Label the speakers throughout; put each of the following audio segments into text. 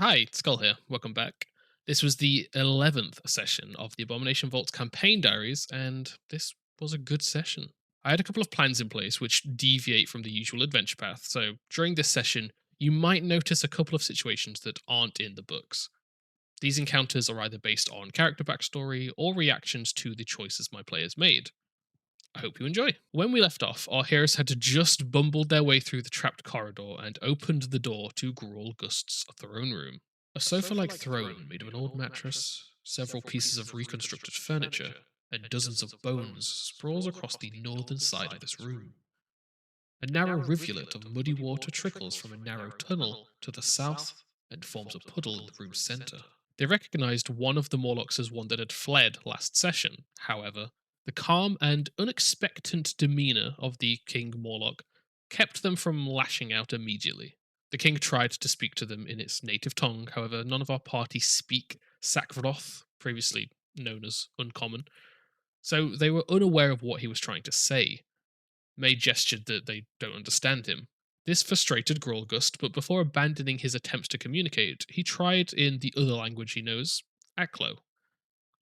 Speaker 1: Hi, Skull here. Welcome back. This was the 11th session of the Abomination Vaults Campaign Diaries, and this was a good session. I had a couple of plans in place which deviate from the usual adventure path, so during this session, you might notice a couple of situations that aren't in the books. These encounters are either based on character backstory or reactions to the choices my players made. I hope you enjoy. When we left off, our heroes had just bumbled their way through the trapped corridor and opened the door to Graulgust's throne room. A sofa like throne made of an old mattress, several pieces of reconstructed furniture, and dozens of bones sprawls across the northern side of this room. A narrow rivulet of muddy water trickles from a narrow tunnel to the south and forms a puddle in the room's centre. They recognized one of the Morlocks as one that had fled last session. However, the calm and unexpectant demeanour of the King Morlock kept them from lashing out immediately. The king tried to speak to them in its native tongue, however, none of our party speak Sakvaroth, previously known as Uncommon, so they were unaware of what he was trying to say. May gestured that they don't understand him. This frustrated Graulgust, but before abandoning his attempts to communicate, he tried in the other language he knows, Aklo.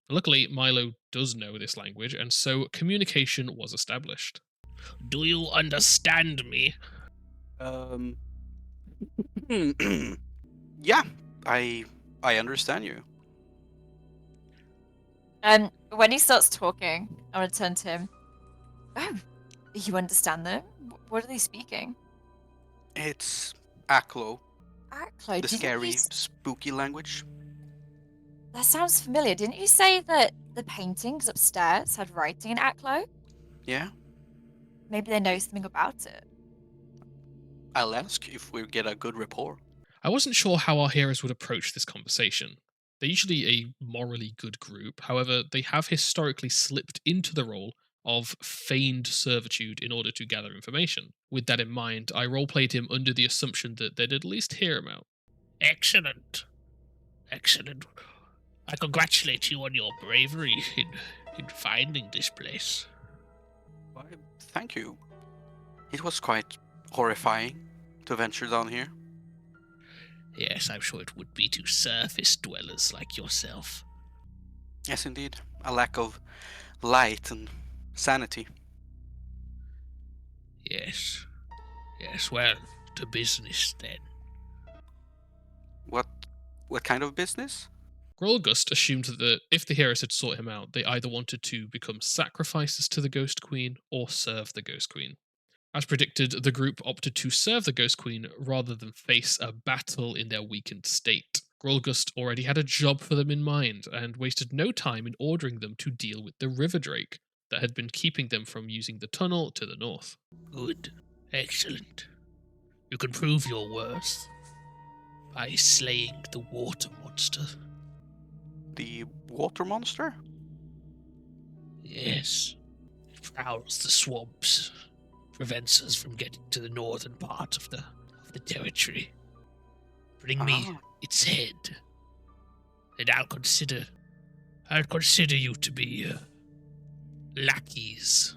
Speaker 1: Luckily, Milo does know this language, and so communication was established. Do you understand me?
Speaker 2: Um, yeah, I understand you.
Speaker 3: When he starts talking, I want to turn to him. Oh, you understand them? What are they speaking?
Speaker 2: It's Aklo,
Speaker 3: Aklo,
Speaker 2: the scary, spooky language.
Speaker 3: That sounds familiar. Didn't you say that the paintings upstairs had writing in Aklo?
Speaker 2: Yeah,
Speaker 3: Maybe they know something about it.
Speaker 2: I'll ask if we get a good rapport.
Speaker 1: I wasn't sure how our heroes would approach this conversation. They're usually a morally good group, however, they have historically slipped into the role of feigned servitude in order to gather information. With that in mind, I roleplayed him under the assumption that they'd at least hear him out. Excellent. Excellent. I congratulate you on your bravery in finding this place.
Speaker 2: Why, thank you. It was quite horrifying to venture down here.
Speaker 1: Yes, I'm sure it would be to surface dwellers like yourself.
Speaker 2: Yes, indeed. A lack of light and sanity.
Speaker 1: Yes. Yes, well, to business then.
Speaker 2: What kind of business?
Speaker 1: Graulgust assumed that if the heroes had sought him out, they either wanted to become sacrifices to the Ghost Queen or serve the Ghost Queen. As predicted, the group opted to serve the Ghost Queen rather than face a battle in their weakened state. Graulgust already had a job for them in mind and wasted no time in ordering them to deal with the River Drake that had been keeping them from using the tunnel to the north. Good. Excellent. You can prove your worth by slaying the water monster.
Speaker 2: The water monster?
Speaker 1: Yes. It prowls the swamps, prevents us from getting to the northern part of the territory. Bring me its head, and I'll consider you to be lackeys.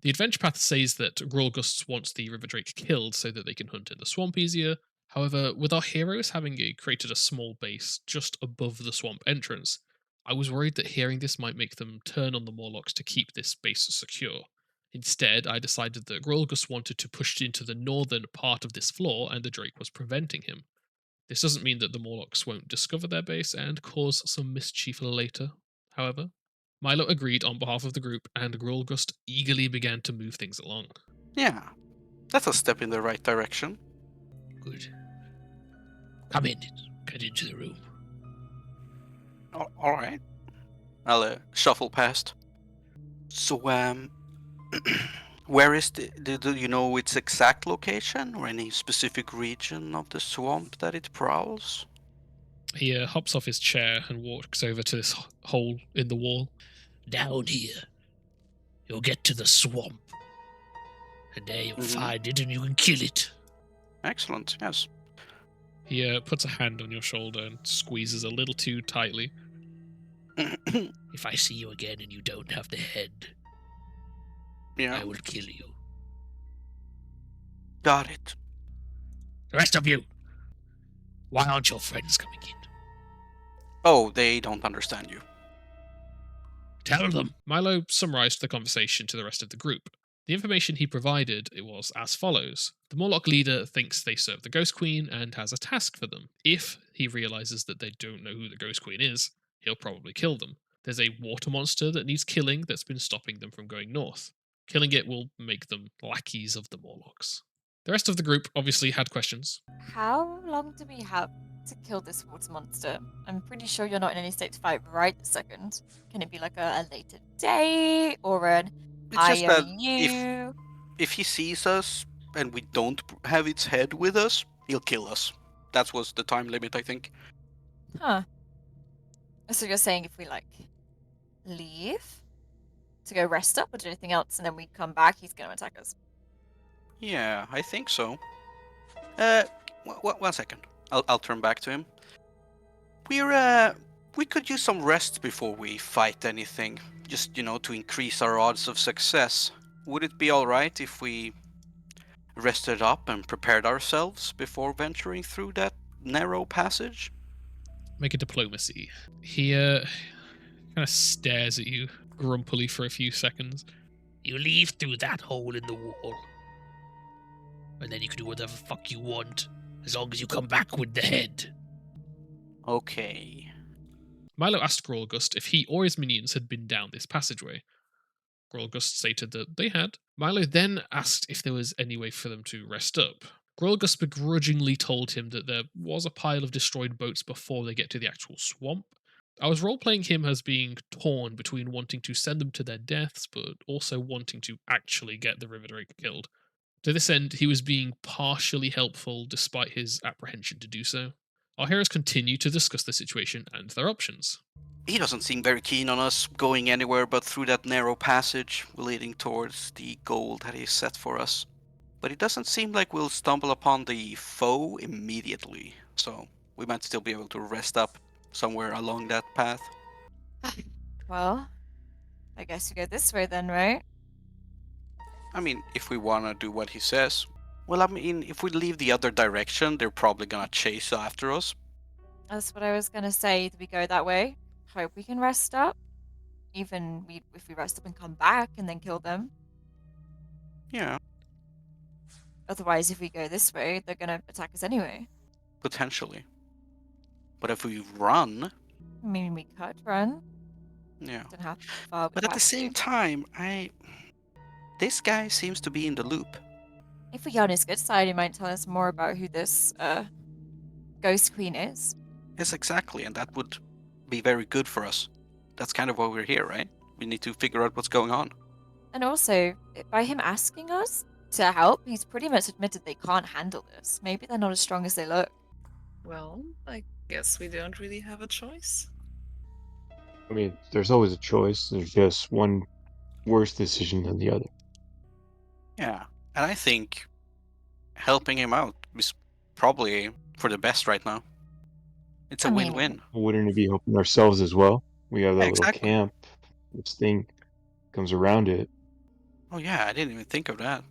Speaker 1: The adventure path says that Graulgust wants the river drake killed so that they can hunt in the swamp easier. However, with our heroes having created a small base just above the swamp entrance, I was worried that hearing this might make them turn on the Morlocks to keep this base secure. Instead, I decided that Graulgust wanted to push into the northern part of this floor and the drake was preventing him. This doesn't mean that the Morlocks won't discover their base and cause some mischief later, however. Milo agreed on behalf of the group, and Graulgust eagerly began to move things along.
Speaker 2: Yeah, that's a step in the right direction.
Speaker 1: Good. Come in. Get into the room.
Speaker 2: All right. I'll shuffle past. So, where is do you know its exact location or any specific region of the swamp that it prowls?
Speaker 1: He hops off his chair and walks over to this hole in the wall. Down here. You'll get to the swamp. And there you'll find it and you can kill it.
Speaker 2: Excellent, yes.
Speaker 1: He puts a hand on your shoulder and squeezes a little too tightly. If I see you again and you don't have the head, I will kill you.
Speaker 2: Got it.
Speaker 1: The rest of you, Why aren't your friends coming in?
Speaker 2: Oh, they don't understand you.
Speaker 1: Tell them. Milo summarized the conversation to the rest of the group. The information he provided it was as follows. The Morlock leader thinks they serve the Ghost Queen and has a task for them. If he realizes that they don't know who the Ghost Queen is, he'll probably kill them. There's a water monster that needs killing that's been stopping them from going north. Killing it will make them lackeys of the Morlocks. The rest of the group obviously had questions.
Speaker 3: How long do we have to kill this water monster? I'm pretty sure you're not in any state to fight right this second. Can it be like a later day or an
Speaker 2: It's just that
Speaker 3: IOU?
Speaker 2: if he sees us and we don't have its head with us, he'll kill us. That was the time limit, I think.
Speaker 3: Huh. So you're saying if we like leave to go rest up or do anything else and then we come back, he's gonna attack us?
Speaker 2: Yeah, I think so. One second. I'll turn back to him. We could use some rest before we fight anything. Just, to increase our odds of success. Would it be alright if we rested up and prepared ourselves before venturing through that narrow passage?
Speaker 1: Make a diplomacy. He kind of stares at you grumpily for a few seconds. You leave through that hole in the wall. And then you can do whatever the fuck you want, as long as you come back with the head.
Speaker 2: Okay.
Speaker 1: Milo asked Graulgust if he or his minions had been down this passageway. Graulgust stated that they had. Milo then asked if there was any way for them to rest up. Graulgust begrudgingly told him that there was a pile of destroyed boats before they get to the actual swamp. I was role-playing him as being torn between wanting to send them to their deaths, but also wanting to actually get the River Drake killed. To this end, he was being partially helpful despite his apprehension to do so. Our heroes continue to discuss the situation and their options.
Speaker 2: He doesn't seem very keen on us going anywhere but through that narrow passage leading towards the goal that he set for us. But it doesn't seem like we'll stumble upon the foe immediately, so we might still be able to rest up somewhere along that path.
Speaker 3: Well, I guess you go this way then, right?
Speaker 2: I mean, if we want to do what he says. Well, I mean, if we leave the other direction, they're probably gonna chase after us.
Speaker 3: That's what I was gonna say. We go that way. Hope we can rest up. Even if we rest up and come back and then kill them.
Speaker 2: Yeah,
Speaker 3: Otherwise, if we go this way, they're gonna attack us anyway.
Speaker 2: potentially. But if we run,
Speaker 3: I mean, we could run.
Speaker 2: yeah.
Speaker 3: Don't have far
Speaker 2: But at the
Speaker 3: capacity.
Speaker 2: same time, this guy seems to be in the loop.
Speaker 3: If we get on his good side, he might tell us more about who this Ghost Queen is.
Speaker 2: Yes, exactly, and that would be very good for us. That's kind of why we're here, right? We need to figure out what's going on.
Speaker 3: And also, by him asking us to help, he's pretty much admitted they can't handle this. Maybe they're not as strong as they look.
Speaker 4: Well, I guess we don't really have a choice.
Speaker 5: I mean, there's always a choice. There's just one worse decision than the other.
Speaker 2: Yeah, and I think helping him out is probably for the best right now. It's a
Speaker 3: I mean-
Speaker 2: win-win.
Speaker 5: Wouldn't it be helping ourselves as well? We have that little
Speaker 2: Exactly.
Speaker 5: camp. This thing comes around it.
Speaker 2: Oh yeah, I didn't even think of that.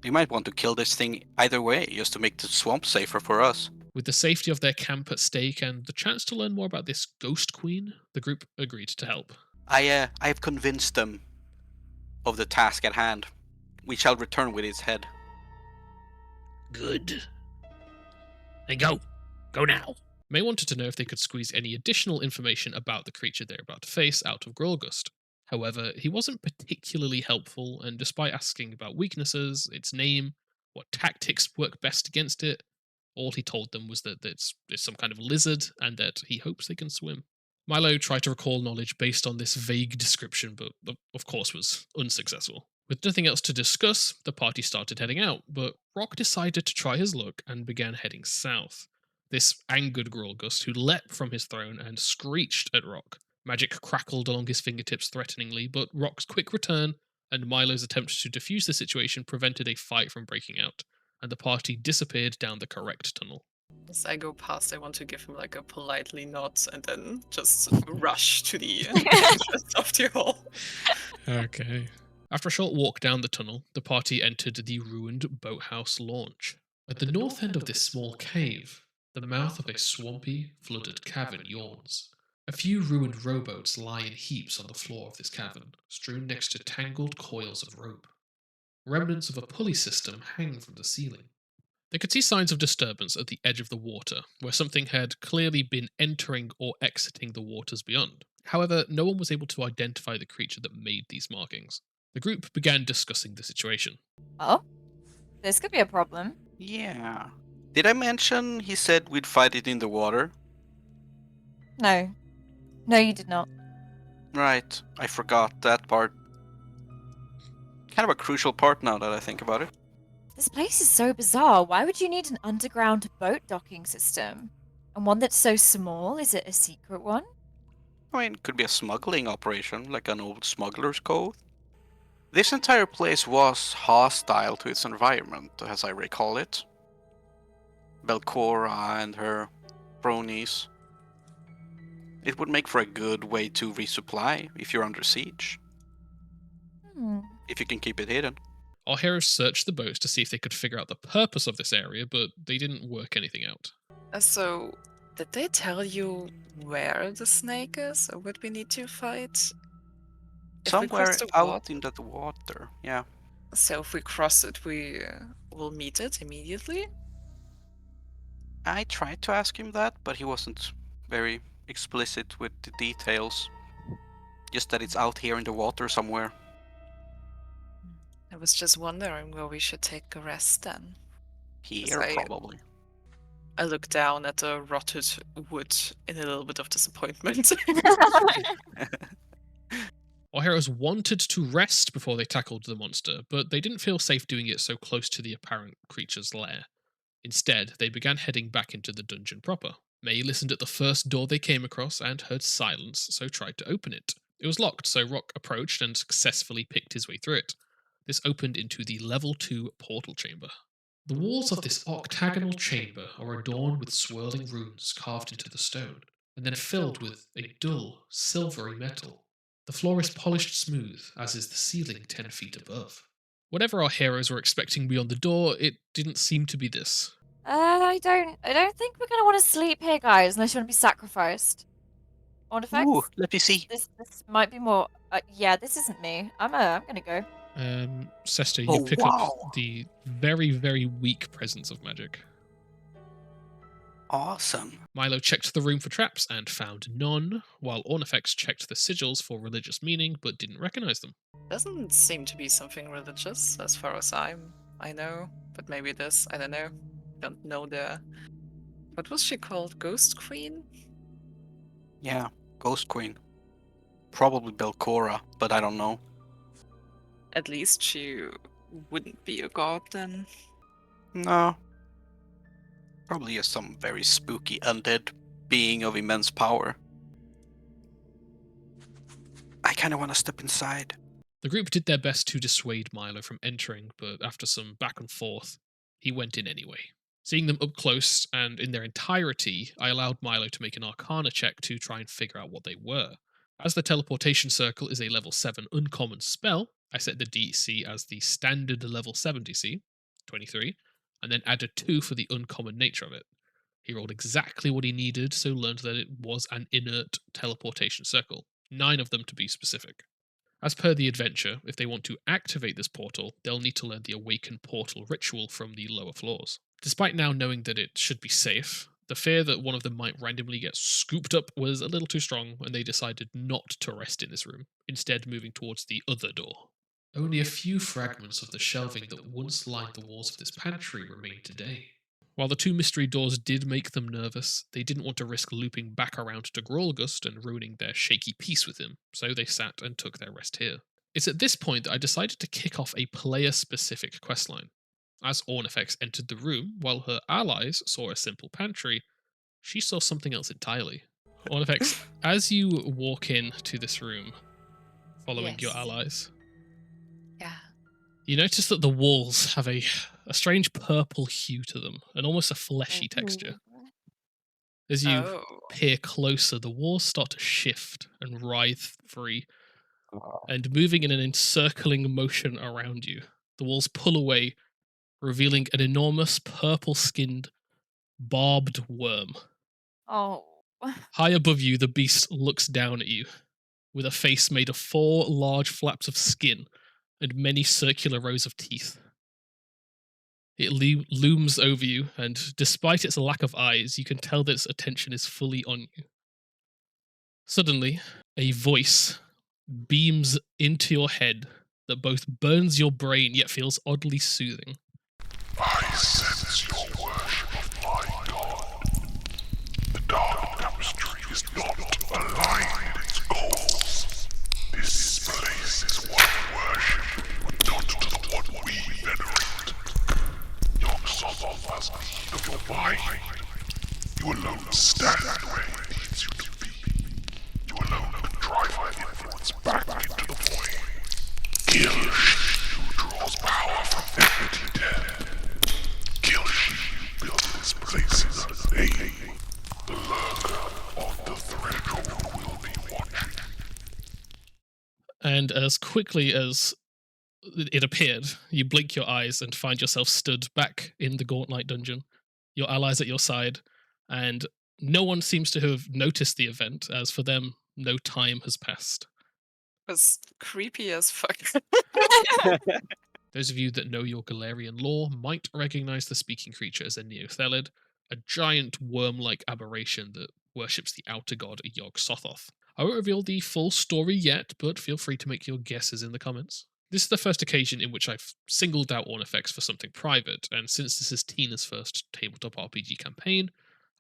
Speaker 2: We might want to kill this thing either way, just to make the swamp safer for us.
Speaker 1: With the safety of their camp at stake and the chance to learn more about this Ghost Queen, the group agreed to help.
Speaker 2: I have convinced them of the task at hand. We shall return with its head.
Speaker 1: Good. Then go. Go now. May wanted to know if they could squeeze any additional information about the creature they're about to face out of Graulgust. However, he wasn't particularly helpful, and despite asking about weaknesses, its name, what tactics work best against it, all he told them was that it's some kind of lizard and that he hopes they can swim. Milo tried to recall knowledge based on this vague description, but of course was unsuccessful. With nothing else to discuss, the party started heading out, but Rock decided to try his luck and began heading south. This angered Graulgust, who leapt from his throne and screeched at Rock. Magic crackled along his fingertips threateningly, but Rock's quick return and Milo's attempt to defuse the situation prevented a fight from breaking out, and the party disappeared down the correct tunnel.
Speaker 4: As I go past, I want to give him like a politely nod and then just rush to the entrance of the hall.
Speaker 1: Okay. After a short walk down the tunnel, the party entered the ruined boathouse launch. At the north end of this small cave, The mouth of a swampy, flooded cavern yawns. A few ruined rowboats lie in heaps on the floor of this cavern, strewn next to tangled coils of rope. Remnants of a pulley system hang from the ceiling. They could see signs of disturbance at the edge of the water, where something had clearly been entering or exiting the waters beyond. However, no one was able to identify the creature that made these markings. The group began discussing the situation.
Speaker 3: Oh, this could be a problem.
Speaker 2: Yeah. Did I mention he said we'd fight it in the water?
Speaker 3: No. No, you did not.
Speaker 2: Right, I forgot that part. Kind of a crucial part now that I think about it.
Speaker 3: This place is so bizarre. Why would you need an underground boat docking system? And one that's so small? Is it a secret one?
Speaker 2: I mean, it could be a smuggling operation, like an old smuggler's cove. This entire place was hostile to its environment, as I recall it. Belcora and her cronies. It would make for a good way to resupply if you're under siege. If you can keep it hidden.
Speaker 1: Our heroes searched the boats to see if they could figure out the purpose of this area, but they didn't work anything out.
Speaker 4: So, did they tell you where the snake is, or what we need to fight? If we
Speaker 2: Somewhere
Speaker 4: cross the
Speaker 2: out
Speaker 4: water,
Speaker 2: into the water, yeah.
Speaker 4: so if we cross it, we will meet it immediately.
Speaker 2: I tried to ask him that, but he wasn't very explicit with the details. Just that it's out here in the water somewhere.
Speaker 4: I was just wondering where we should take a rest then.
Speaker 2: Here,
Speaker 4: I-
Speaker 2: probably.
Speaker 4: I look down at the rotted wood in a little bit of disappointment.
Speaker 1: Our heroes wanted to rest before they tackled the monster, but they didn't feel safe doing it so close to the apparent creature's lair. Instead, they began heading back into the dungeon proper. May listened at the first door they came across and heard silence, so tried to open it. It was locked, so Rock approached and successfully picked his way through it. This opened into the level 2 portal chamber. The walls of this octagonal chamber are adorned with swirling runes carved into the stone, and then filled with a dull, silvery metal. The floor is polished smooth, as is the ceiling 10 feet above. Whatever our heroes were expecting beyond the door, it didn't seem to be this.
Speaker 3: I don't think we're gonna want to sleep here, guys, unless you want to be sacrificed. Artifacts?
Speaker 2: Ooh, let me see.
Speaker 3: This might be more. Yeah, this isn't me. I'm gonna go.
Speaker 1: Sester, you
Speaker 2: Oh,
Speaker 1: pick
Speaker 2: wow.
Speaker 1: up the very, very weak presence of magic.
Speaker 2: Awesome.
Speaker 1: Milo checked the room for traps and found none, while Ornifex checked the sigils for religious meaning but didn't recognize them.
Speaker 4: Doesn't seem to be something religious, as far as I know. But maybe it is. I don't know. Don't know the. What was she called? Ghost Queen?
Speaker 2: Yeah, Ghost Queen. Probably Belcora, but I don't know.
Speaker 4: At least she wouldn't be a god then.
Speaker 2: No. Probably just some very spooky undead being of immense power. I kind of want to step inside.
Speaker 1: The group did their best to dissuade Milo from entering, but after some back and forth, he went in anyway. Seeing them up close and in their entirety, I allowed Milo to make an Arcana check to try and figure out what they were. As the teleportation circle is a level 7 uncommon spell, I set the DC as the standard level 7 DC, 23, and then added 2 for the uncommon nature of it. He rolled exactly what he needed, so learned that it was an inert teleportation circle, 9 of them to be specific. As per the adventure, if they want to activate this portal, they'll need to learn the Awaken Portal ritual from the lower floors. Despite now knowing that it should be safe, the fear that one of them might randomly get scooped up was a little too strong, and they decided not to rest in this room, instead moving towards the other door. Only a few fragments of the shelving that once lined the walls of this pantry remain today. While the 2 mystery doors did make them nervous, they didn't want to risk looping back around to Graulgust and ruining their shaky peace with him, so they sat and took their rest here. It's at this point that I decided to kick off a player-specific questline. As Ornifex entered the room, while her allies saw a simple pantry, she saw something else entirely. Ornifex, as you walk into this room, following your
Speaker 4: Yes.
Speaker 1: allies,
Speaker 4: Yeah.
Speaker 1: you notice that the walls have a strange purple hue to them, and almost a fleshy texture. As you
Speaker 4: Oh.
Speaker 1: peer closer, the walls start to shift and writhe free,
Speaker 5: Oh,
Speaker 1: and moving in an encircling motion around you. The walls pull away, revealing an enormous purple-skinned barbed worm.
Speaker 3: Oh.
Speaker 1: High above you, the beast looks down at you, with a face made of 4 large flaps of skin and many circular rows of teeth. It looms over you, and despite its lack of eyes, you can tell that its attention is fully on you. Suddenly, a voice beams into your head that both burns your brain yet feels oddly soothing.
Speaker 6: I sense your worship of my god. The dark tapestry is not aligned in its goals. This place is one of worship, not to the one we venerate. Young Sothon has need of your mind. You alone stand where it needs you to be. You alone can drive my influence back into the void. Gilsh, who draws power from empty dead. Gilsh, built this place in a name. The lurker on the threshold will be watching.
Speaker 1: And as quickly as it appeared, you blink your eyes and find yourself stood back in the Gauntlet dungeon, your allies at your side, and no one seems to have noticed the event, as for them, no time has passed.
Speaker 4: It was creepy as fuck.
Speaker 1: Those of you that know your Galarian lore might recognize the speaking creature as a Neothelid, a giant worm-like aberration that worships the outer god Yog Sothoth. I won't reveal the full story yet, but feel free to make your guesses in the comments. This is the first occasion in which I've singled out Ornifex for something private, and since this is Tina's first tabletop RPG campaign,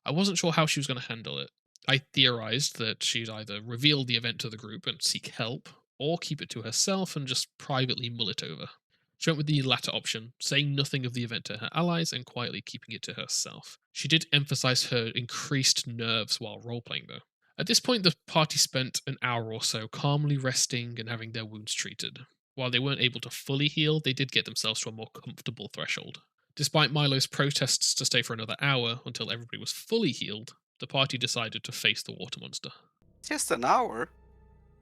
Speaker 1: I wasn't sure how she was going to handle it. I theorized that she'd either reveal the event to the group and seek help, or keep it to herself and just privately mull it over. She went with the latter option, saying nothing of the event to her allies and quietly keeping it to herself. She did emphasize her increased nerves while roleplaying, though. At this point, the party spent an hour or so calmly resting and having their wounds treated. While they weren't able to fully heal, they did get themselves to a more comfortable threshold. Despite Milo's protests to stay for another hour until everybody was fully healed, the party decided to face the water monster.
Speaker 2: Just an hour?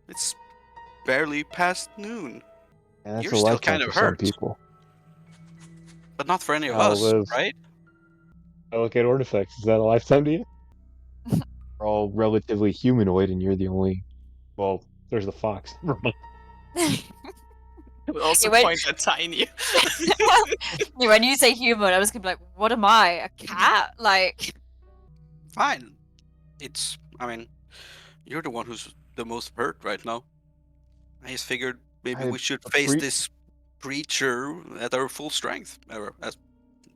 Speaker 2: It's barely past noon.
Speaker 5: And that's
Speaker 2: You're
Speaker 5: a
Speaker 2: still
Speaker 5: lifetime
Speaker 2: kind of
Speaker 5: for some
Speaker 2: hurt.
Speaker 5: people.
Speaker 2: But not for any of
Speaker 5: I'll
Speaker 2: us,
Speaker 5: live.
Speaker 2: right?
Speaker 5: I look at artifacts. Is that a lifetime to you? We're all relatively humanoid, and you're the only. Well, there's the fox. Never mind.
Speaker 4: We also
Speaker 3: wait.
Speaker 4: point at Tiny.
Speaker 3: Yeah, when you say human, I was gonna be like, what am I? A cat? Like,
Speaker 2: Fine. I mean, you're the one who's the most hurt right now. I just figured maybe
Speaker 5: I
Speaker 2: we should face
Speaker 5: appre-
Speaker 2: this creature at our full strength, or as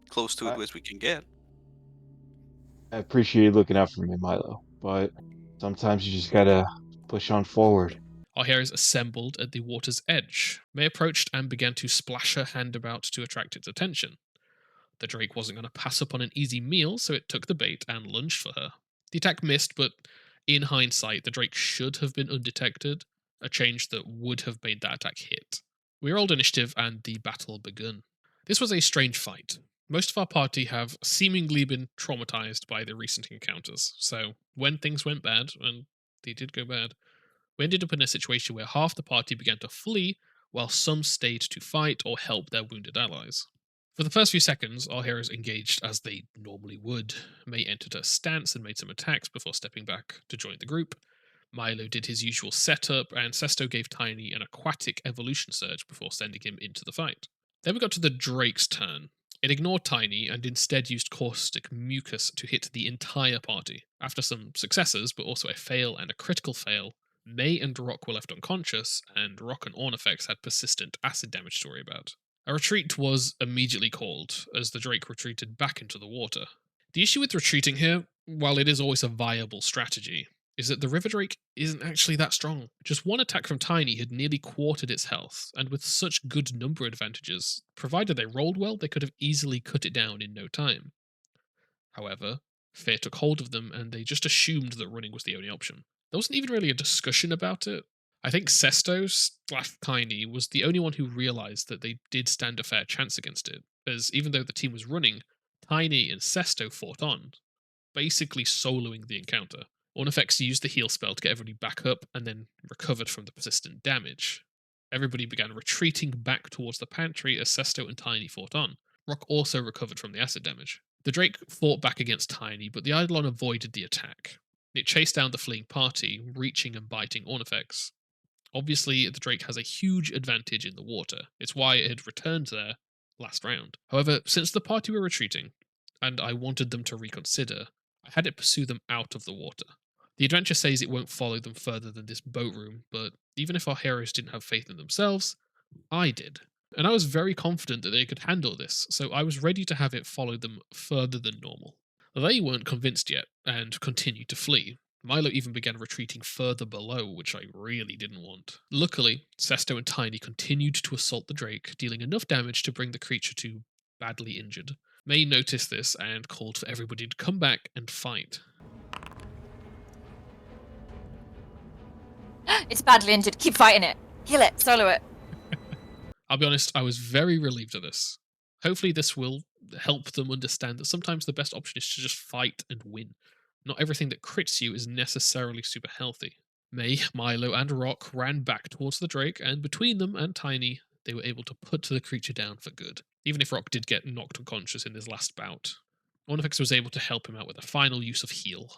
Speaker 2: close to it
Speaker 5: I-
Speaker 2: as we can get.
Speaker 5: I appreciate you looking out for me, Milo, but sometimes you just gotta push on forward.
Speaker 1: Our heroes assembled at the water's edge. May approached and began to splash her hand about to attract its attention. The drake wasn't going to pass up on an easy meal, so it took the bait and lunged for her. The attack missed, but in hindsight, the drake should have been undetected, a change that would have made that attack hit. We rolled initiative and the battle begun. This was a strange fight. Most of our party have seemingly been traumatized by the recent encounters, so when things went bad, and they did go bad, we ended up in a situation where half the party began to flee, while some stayed to fight or help their wounded allies. For the first few seconds, our heroes engaged as they normally would. May entered a stance and made some attacks before stepping back to join the group. Milo did his usual setup, and Sesto gave Tiny an aquatic evolution surge before sending him into the fight. Then we got to the Drake's turn. It ignored Tiny and instead used caustic mucus to hit the entire party. After some successes, but also a fail and a critical fail, May and Rock were left unconscious, and Rock and Ornifex had persistent acid damage to worry about. A retreat was immediately called, as the Drake retreated back into the water. The issue with retreating here, while it is always a viable strategy, is that the River Drake isn't actually that strong. Just one attack from Tiny had nearly quartered its health, and with such good number advantages, provided they rolled well, they could have easily cut it down in no time. However, fear took hold of them, and they just assumed that running was the only option. There wasn't even really a discussion about it. I think Sesto/Tiny was the only one who realized that they did stand a fair chance against it, as even though the team was running, Tiny and Sesto fought on, basically soloing the encounter. Ornifex used the heal spell to get everybody back up and then recovered from the persistent damage. Everybody began retreating back towards the pantry as Sesto and Tiny fought on. Rock also recovered from the acid damage. The Drake fought back against Tiny, but the Eidolon avoided the attack. It chased down the fleeing party, reaching and biting Ornifex. Obviously, the Drake has a huge advantage in the water. It's why it had returned there last round. However, since the party were retreating, and I wanted them to reconsider, I had it pursue them out of the water. The adventure says it won't follow them further than this boat room, but even if our heroes didn't have faith in themselves, I did. And I was very confident that they could handle this, so I was ready to have it follow them further than normal. They weren't convinced yet, and continued to flee. Milo even began retreating further below, which I really didn't want. Luckily, Sesto and Tiny continued to assault the Drake, dealing enough damage to bring the creature to badly injured. May noticed this and called for everybody to come back and fight.
Speaker 3: It's badly injured. Keep fighting it. Heal it. Solo it.
Speaker 1: I'll be honest, I was very relieved at this. Hopefully this will help them understand that sometimes the best option is to just fight and win. Not everything that crits you is necessarily super healthy. May, Milo, and Rock ran back towards the Drake, and between them and Tiny, they were able to put the creature down for good. Even if Rock did get knocked unconscious in his last bout, Ornifex was able to help him out with a final use of heal.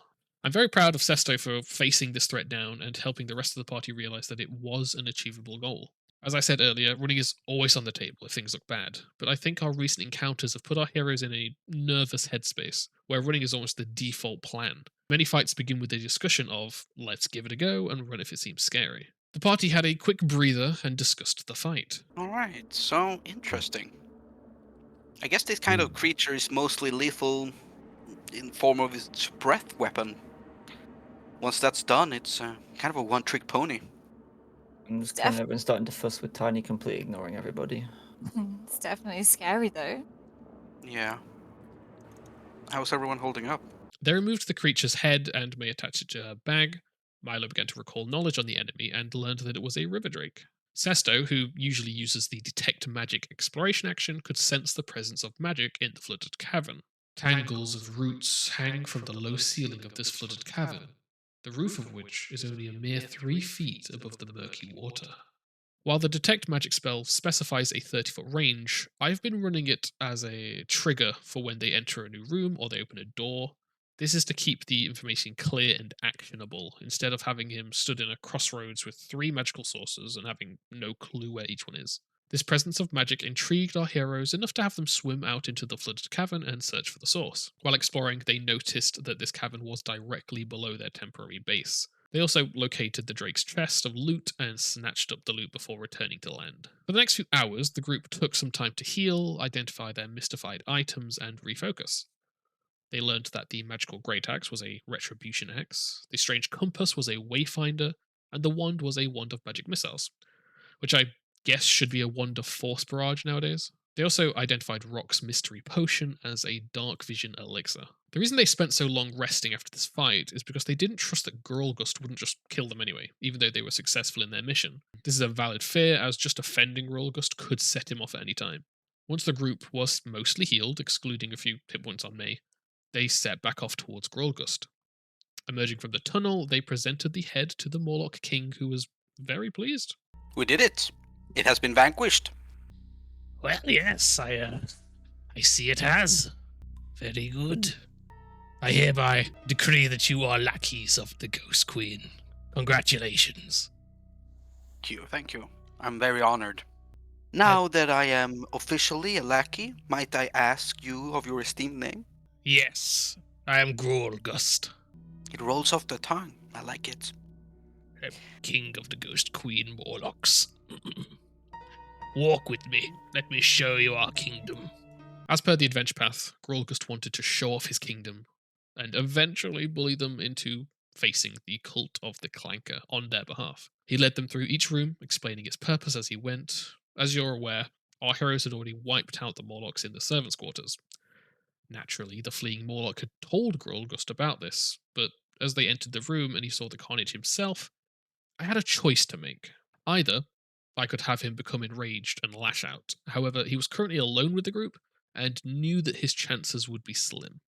Speaker 1: I'm very proud of Sesto for facing this threat down and helping the rest of the party realize that it was an achievable goal. As I said earlier, running is always on the table if things look bad, but I think our recent encounters have put our heroes in a nervous headspace, where running is almost the default plan. Many fights begin with a discussion of, let's give it a go and run if it seems scary. The party had a quick breather and discussed the fight.
Speaker 2: Alright, so interesting. I guess this kind of creature is mostly lethal in form of its breath weapon. Once that's done, it's kind of a one-trick pony.
Speaker 7: And it's kind of been starting to fuss with Tiny completely ignoring everybody.
Speaker 3: It's definitely scary, though.
Speaker 2: Yeah. How's everyone holding up?
Speaker 1: They removed the creature's head and may attach it to her bag. Milo began to recall knowledge on the enemy and learned that it was a river drake. Sesto, who usually uses the detect magic exploration action, could sense the presence of magic in the flooded cavern. Tangles of roots hang from the low ceiling of this flooded cavern, the roof of which is only a mere 3 feet above the murky water. While the detect magic spell specifies a 30-foot range, I've been running it as a trigger for when they enter a new room or they open a door. This is to keep the information clear and actionable, instead of having him stood in a crossroads with 3 magical sources and having no clue where each one is. This presence of magic intrigued our heroes enough to have them swim out into the flooded cavern and search for the source. While exploring, they noticed that this cavern was directly below their temporary base. They also located the Drake's chest of loot and snatched up the loot before returning to land. For the next few hours, the group took some time to heal, identify their mystified items, and refocus. They learned that the magical great axe was a retribution axe, the strange compass was a wayfinder, and the wand was a wand of magic missiles, which I guess should be a wand of force barrage nowadays. They also identified Rock's mystery potion as a dark vision elixir. The reason they spent so long resting after this fight is because they didn't trust that Graulgust wouldn't just kill them anyway, even though they were successful in their mission. This is a valid fear, as just offending Graulgust could set him off at any time. Once the group was mostly healed, excluding a few hit points on May, they set back off towards Graulgust. Emerging from the tunnel, they presented the head to the Morlock King, who was very pleased.
Speaker 2: We did it! It has been vanquished.
Speaker 8: Well, yes, I see it has. Very good. I hereby decree that you are lackeys of the Ghost Queen. Congratulations.
Speaker 2: Thank you. I'm very honored. Now that I am officially a lackey, might I ask you of your esteemed name?
Speaker 8: Yes, I am Graulgust,
Speaker 2: It rolls off the tongue. I like it.
Speaker 8: King of the Ghost Queen Morlocks. Walk with me. Let me show you our kingdom.
Speaker 1: As per the adventure path, Graulgust wanted to show off his kingdom, and eventually bully them into facing the cult of the Clanker on their behalf. He led them through each room, explaining its purpose as he went. As you're aware, our heroes had already wiped out the Morlocks in the servants' quarters. Naturally, the fleeing Morlock had told Graulgust about this, but as they entered the room and he saw the carnage himself, I had a choice to make. Either I could have him become enraged and lash out. However, he was currently alone with the group and knew that his chances would be slim.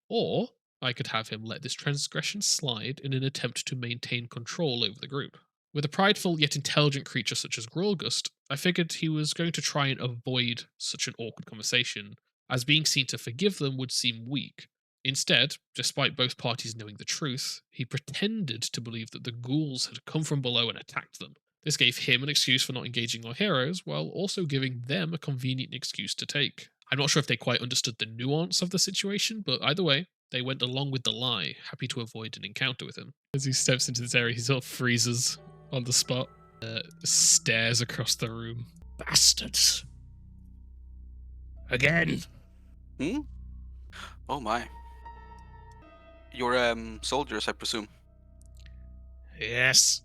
Speaker 1: Or I could have him let this transgression slide in an attempt to maintain control over the group. With a prideful yet intelligent creature such as Graulgust, I figured he was going to try and avoid such an awkward conversation as being seen to forgive them would seem weak. Instead, despite both parties knowing the truth, he pretended to believe that the ghouls had come from below and attacked them. This gave him an excuse for not engaging our heroes, while also giving them a convenient excuse to take. I'm not sure if they quite understood the nuance of the situation, but either way, they went along with the lie, happy to avoid an encounter with him. As he steps into this area, he sort of freezes on the spot, stares across the room.
Speaker 8: Bastards. Again.
Speaker 2: Hmm? Oh my. You're soldiers, I presume.
Speaker 8: Yes.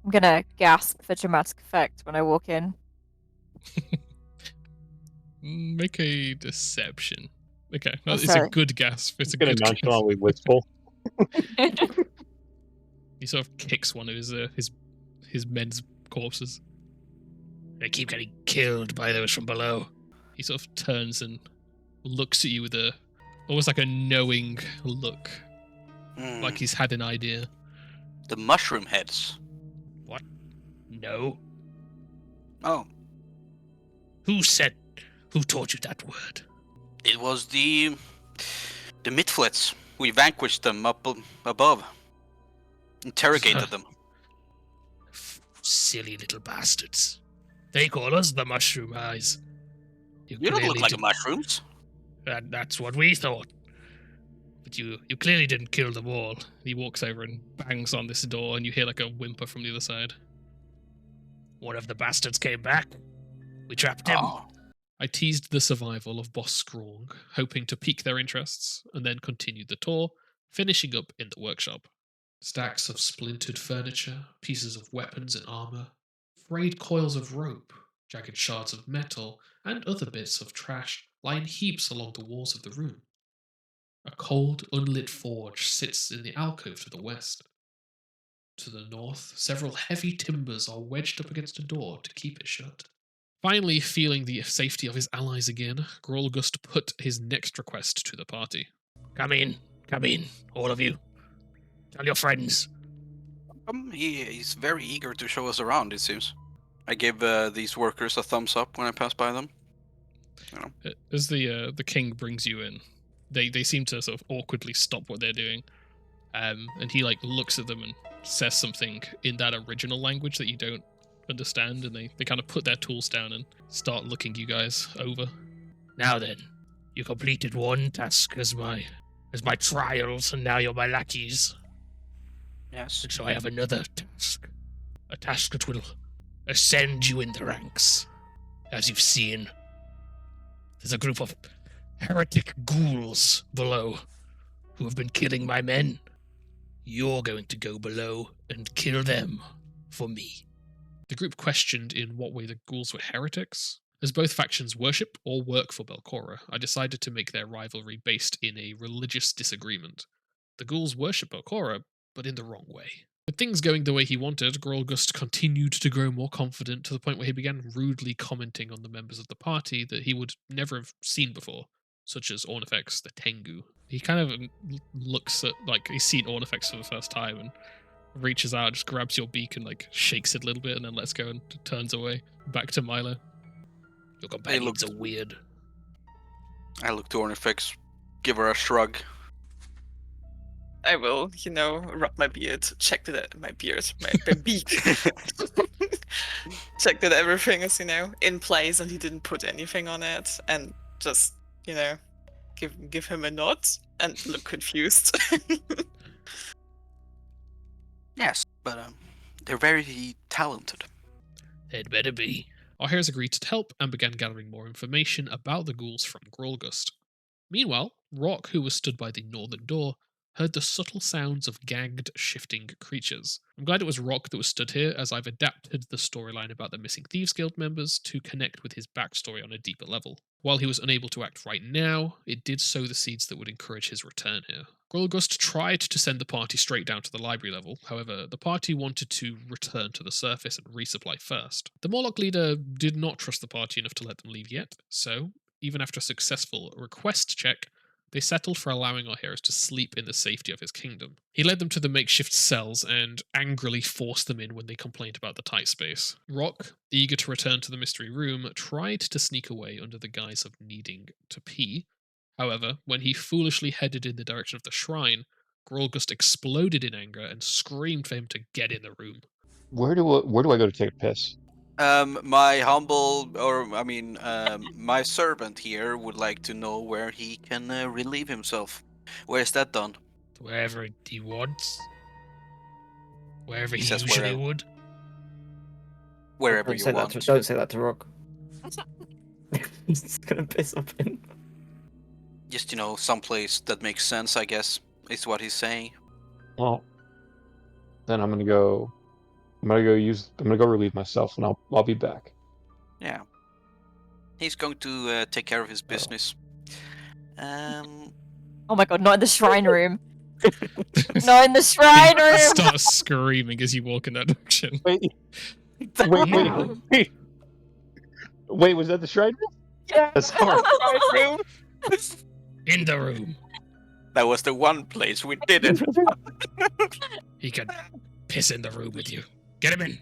Speaker 3: I'm gonna gasp for dramatic effect when I walk in.
Speaker 1: Make a deception. Okay,
Speaker 3: Oh,
Speaker 1: it's a
Speaker 3: sorry.
Speaker 1: good gasp. It's a
Speaker 5: Gonna
Speaker 1: good gasp.
Speaker 5: nonchalantly wistful.
Speaker 1: He sort of kicks one of his men's corpses.
Speaker 8: They keep getting killed by those from below.
Speaker 1: He sort of turns and looks at you with almost like a knowing look, like he's had an idea.
Speaker 2: The mushroom heads.
Speaker 8: No.
Speaker 2: Oh,
Speaker 8: Who taught you that word?
Speaker 2: it was the Mitflits. We vanquished them up above. Interrogated them.
Speaker 8: Silly little bastards. They call us the Mushroom Eyes.
Speaker 2: You don't look like mushrooms.
Speaker 8: That's what we thought.
Speaker 1: But you clearly didn't kill them all. He walks over and bangs on this door, and you hear like a whimper from the other side.
Speaker 8: One of the bastards came back. We trapped him.
Speaker 2: Oh.
Speaker 1: I teased the survival of Boss Graulg, hoping to pique their interests, and then continued the tour, finishing up in the workshop. Stacks of splintered furniture, pieces of weapons and armor, frayed coils of rope, jagged shards of metal, and other bits of trash lie in heaps along the walls of the room. A cold, unlit forge sits in the alcove to the west. To the north, several heavy timbers are wedged up against a door to keep it shut. Finally, feeling the safety of his allies again, Graulgust put his next request to the party.
Speaker 8: Come in, all of you. Tell your friends.
Speaker 2: He's very eager to show us around, it seems. I give these workers a thumbs up when I pass by them. You know.
Speaker 1: As the king brings you in, they seem to sort of awkwardly stop what they're doing, and he like looks at them and says something in that original language that you don't understand, and they kind of put their tools down and start looking you guys over.
Speaker 8: Now then, you completed one task as my trials, and now you're my lackeys.
Speaker 2: Yes.
Speaker 8: And so I have another task. A task that will ascend you in the ranks. As you've seen, there's a group of heretic ghouls below who have been killing my men. You're going to go below and kill them for me.
Speaker 1: The group questioned in what way the ghouls were heretics. As both factions worship or work for Belcora, I decided to make their rivalry based in a religious disagreement. The ghouls worship Belcora, but in the wrong way. With things going the way he wanted, Graulgust continued to grow more confident to the point where he began rudely commenting on the members of the party that he would never have seen before, such as Ornifex the Tengu. He kind of looks at, like, he's seen Ornifex for the first time and reaches out, just grabs your beak and, like, shakes it a little bit and then lets go and turns away. Back to Milo.
Speaker 8: Your companions are weird.
Speaker 2: I look to Ornifex, give her a shrug.
Speaker 4: I will, rub my beard, check that my beak. Check that everything is, in place and he didn't put anything on it, and just, give him a nod and look confused.
Speaker 2: Yes, but they're very talented.
Speaker 8: They'd better be.
Speaker 1: Our heroes agreed to help and began gathering more information about the ghouls from Graulgust. Meanwhile, Rock, who was stood by the northern door, heard the subtle sounds of gagged, shifting creatures. I'm glad it was Rock that was stood here, as I've adapted the storyline about the missing Thieves Guild members to connect with his backstory on a deeper level. While he was unable to act right now, it did sow the seeds that would encourage his return here. Graulgust tried to send the party straight down to the library level, however, the party wanted to return to the surface and resupply first. The Morlock leader did not trust the party enough to let them leave yet, so, even after a successful request check, they settled for allowing our heroes to sleep in the safety of his kingdom. He led them to the makeshift cells and angrily forced them in when they complained about the tight space. Rock, eager to return to the mystery room, tried to sneak away under the guise of needing to pee. However, when he foolishly headed in the direction of the shrine, Graulgust exploded in anger and screamed for him to get in the room.
Speaker 5: Where do I go to take a piss?
Speaker 2: My my servant here would like to know where he can relieve himself. Where is that done?
Speaker 8: Wherever he wants. Wherever
Speaker 2: He
Speaker 8: he
Speaker 2: says
Speaker 8: usually
Speaker 2: wherever.
Speaker 8: would.
Speaker 2: Wherever
Speaker 7: Don't
Speaker 2: you
Speaker 7: say
Speaker 2: want.
Speaker 7: that. Don't say that to Rock. He's gonna piss off him.
Speaker 2: Just, someplace that makes sense, I guess, is what he's saying.
Speaker 5: Well, then I'm gonna go relieve myself, and I'll be back.
Speaker 2: Yeah. He's going to take care of his
Speaker 5: Oh.
Speaker 2: business.
Speaker 3: Oh my god, not in the shrine room. Not in the shrine
Speaker 1: He
Speaker 3: room.
Speaker 1: starts screaming as you walk in that direction.
Speaker 5: Wait,
Speaker 8: No.
Speaker 5: wait, was that the shrine room?
Speaker 3: Yeah.
Speaker 5: That's hard.
Speaker 2: room?
Speaker 8: In the room.
Speaker 2: That was the one place we did it.
Speaker 8: He could piss in the room with you. Get him in.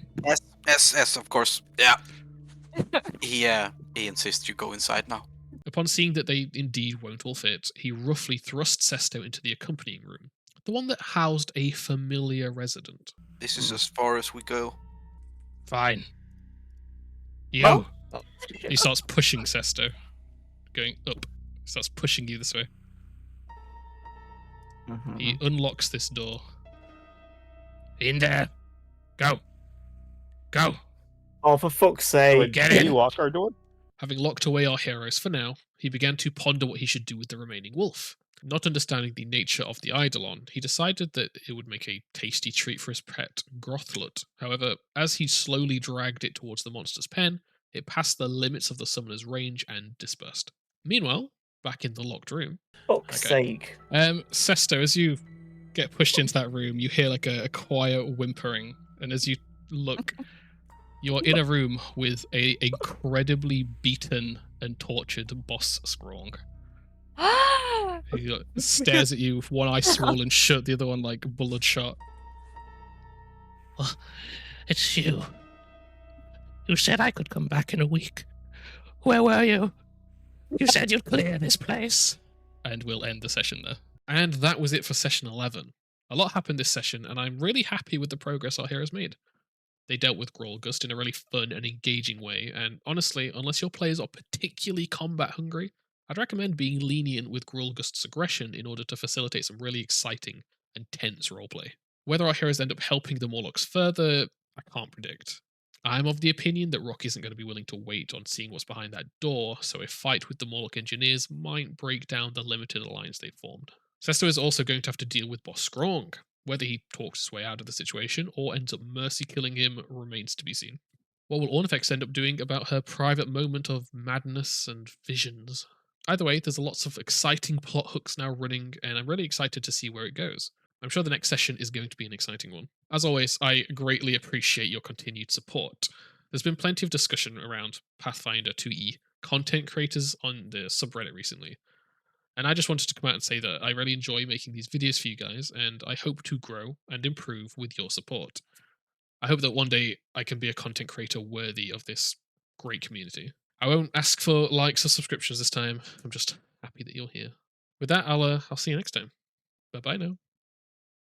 Speaker 2: Yes, of course. Yeah. He insists you go inside now.
Speaker 1: Upon seeing that they indeed won't all fit, he roughly thrusts Sesto into the accompanying room, the one that housed a familiar resident.
Speaker 2: This is as far as we go.
Speaker 8: Fine. You.
Speaker 7: Oh.
Speaker 1: He starts pushing Sesto, going up. He starts pushing you this way.
Speaker 7: Mhm.
Speaker 1: He unlocks this door.
Speaker 8: In there. Go. Go.
Speaker 7: Oh, for fuck's sake!
Speaker 5: Wait,
Speaker 8: Get
Speaker 5: can
Speaker 8: in.
Speaker 5: you lock our door?
Speaker 1: Having locked away our heroes for now, he began to ponder what he should do with the remaining wolf. Not understanding the nature of the Eidolon, he decided that it would make a tasty treat for his pet, Grothlut. However, as he slowly dragged it towards the monster's pen, it passed the limits of the summoner's range and dispersed. Meanwhile, back in the locked room,
Speaker 7: Fuck's sake!
Speaker 1: Sesto, as you get pushed into that room, you hear like a quiet whimpering, and as you look, you're in a room with a incredibly beaten and tortured boss Scrong. He stares at you with one eye swollen shut, the other one like bloodshot.
Speaker 8: Oh, it's you. You said I could come back in a week. Where were you? You said you'd clear this place.
Speaker 1: And we'll end the session there. And that was it for session 11. A lot happened this session, and I'm really happy with the progress our heroes made. They dealt with Graulgust in a really fun and engaging way, and honestly, unless your players are particularly combat hungry, I'd recommend being lenient with Graulgust's aggression in order to facilitate some really exciting and tense roleplay. Whether our heroes end up helping the Morlocks further, I can't predict. I'm of the opinion that Rock isn't going to be willing to wait on seeing what's behind that door, so a fight with the Morlock engineers might break down the limited alliance they've formed. Sesto is also going to have to deal with Boss Scrong. Whether he talks his way out of the situation or ends up mercy killing him remains to be seen. What will Ornifex end up doing about her private moment of madness and visions? Either way, there's lots of exciting plot hooks now running, and I'm really excited to see where it goes. I'm sure the next session is going to be an exciting one. As always, I greatly appreciate your continued support. There's been plenty of discussion around Pathfinder 2e content creators on the subreddit recently. And I just wanted to come out and say that I really enjoy making these videos for you guys, and I hope to grow and improve with your support. I hope that one day I can be a content creator worthy of this great community. I won't ask for likes or subscriptions this time. I'm just happy that you're here. With that, I'll see you next time. Bye-bye now.